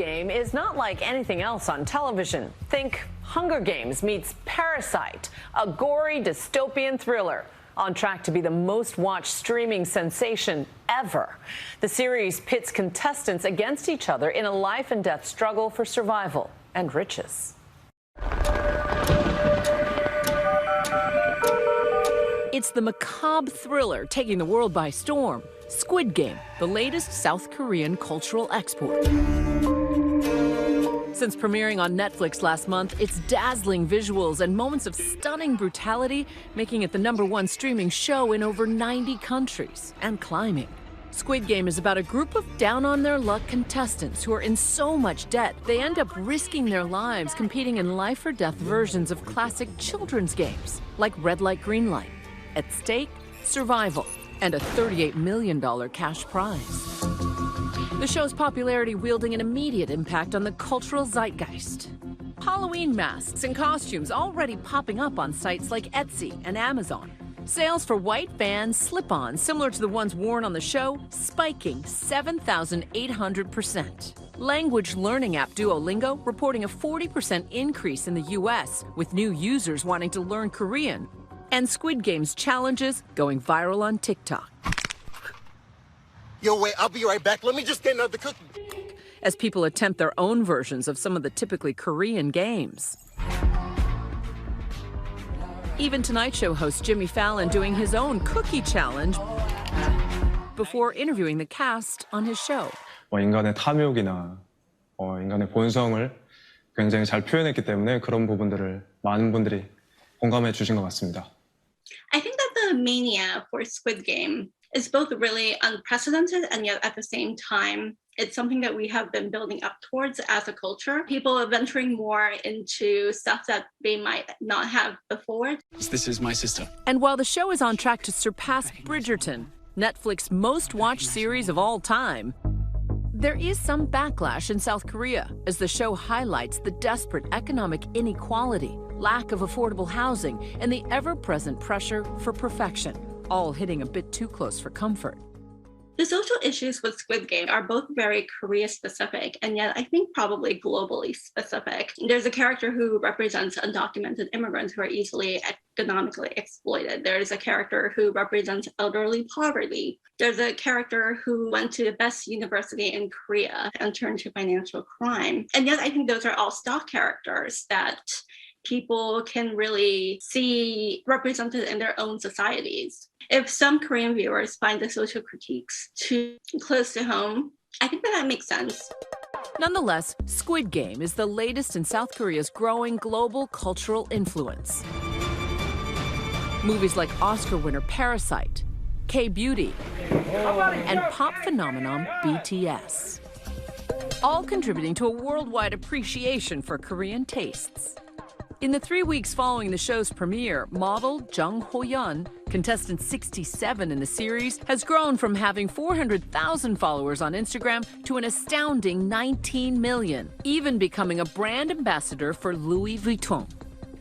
Game is not like anything else on television. Think Hunger Games meets Parasite, a gory dystopian thriller on track to be the most watched streaming sensation ever. The series pits contestants against each other in a life and death struggle for survival and riches. It's the macabre thriller taking the world by storm. Squid Game, the latest South Korean cultural export. Since premiering on Netflix last month, its dazzling visuals and moments of stunning brutality making it the #1 streaming show in over 90 countries and climbing. Squid Game is about a group of down-on-their-luck contestants who are in so much debt they end up risking their lives competing in life-or-death versions of classic children's games like Red Light, Green Light. At stake, survival and a $38 million cash prize. The show's popularity wielding an immediate impact on the cultural zeitgeist. Halloween masks and costumes already popping up on sites like Etsy and Amazon. Sales for white Vans slip-ons similar to the ones worn on the show spiking 7,800%. Language learning app Duolingo reporting a 40% increase in the U.S., with new users wanting to learn Korean. And Squid Game's challenges going viral on TikTok. Yo, wait, I'll be right back. Let me just get another cookie. As people attempt their own versions of some of the typically Korean games. Even Tonight Show host Jimmy Fallon doing his own cookie challenge before interviewing the cast on his show. 인간의 탐욕이나 인간의 본성을 굉장히 잘 표현했기 때문에 그런 부분들을 많은 분들이 공감해 주신 것 같습니다. I think that the mania for Squid Game is both really unprecedented and yet at the same time, it's something that we have been building up towards as a culture. People are venturing more into stuff that they might not have before. This is my sister. And while the show is on track to surpass Bridgerton, Netflix's most watched series of all time, there is some backlash in South Korea as the show highlights the desperate economic inequality, lack of affordable housing, and the ever-present pressure for perfection, all hitting a bit too close for comfort. The social issues with Squid Game are both very Korea-specific and yet I think probably globally specific. There's a character who represents undocumented immigrants who are easily economically exploited. There's a character who represents elderly poverty. There's a character who went to the best university in Korea and turned to financial crime. And yet I think those are all stock characters that people can really see represented in their own societies. If some Korean viewers find the social critiques too close to home, I think that makes sense. Nonetheless, Squid Game is the latest in South Korea's growing global cultural influence. Movies like Oscar winner Parasite, K-Beauty, and pop phenomenon BTS, all contributing to a worldwide appreciation for Korean tastes. In the 3 weeks following the show's premiere, model Jung Ho-yeon, contestant 67 in the series, has grown from having 400,000 followers on Instagram to an astounding 19 million, even becoming a brand ambassador for Louis Vuitton.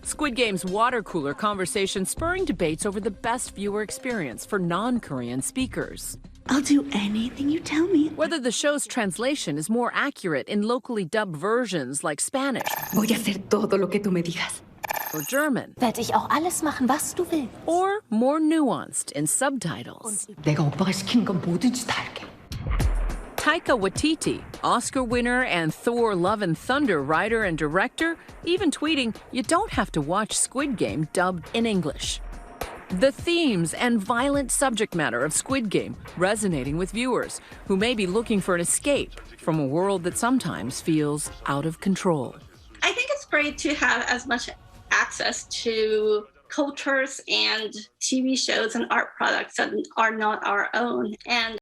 Squid Game's water cooler conversation spurring debates over the best viewer experience for non-Korean speakers. I'll do anything you tell me. Whether the show's translation is more accurate in locally dubbed versions like Spanish Voy a hacer todo lo que tú me digas. or German, Werde ich auch alles machen, was du willst. or more nuanced in subtitles. 내가 오빠가 시키는 건 뭐든지 다 할게. Taika Waititi, Oscar winner and Thor Love and Thunder writer and director, even tweeting, "You don't have to watch Squid Game dubbed in English." The themes and violent subject matter of Squid Game resonating with viewers who may be looking for an escape from a world that sometimes feels out of control. I think it's great to have as much access to cultures and TV shows and art products that are not our own. And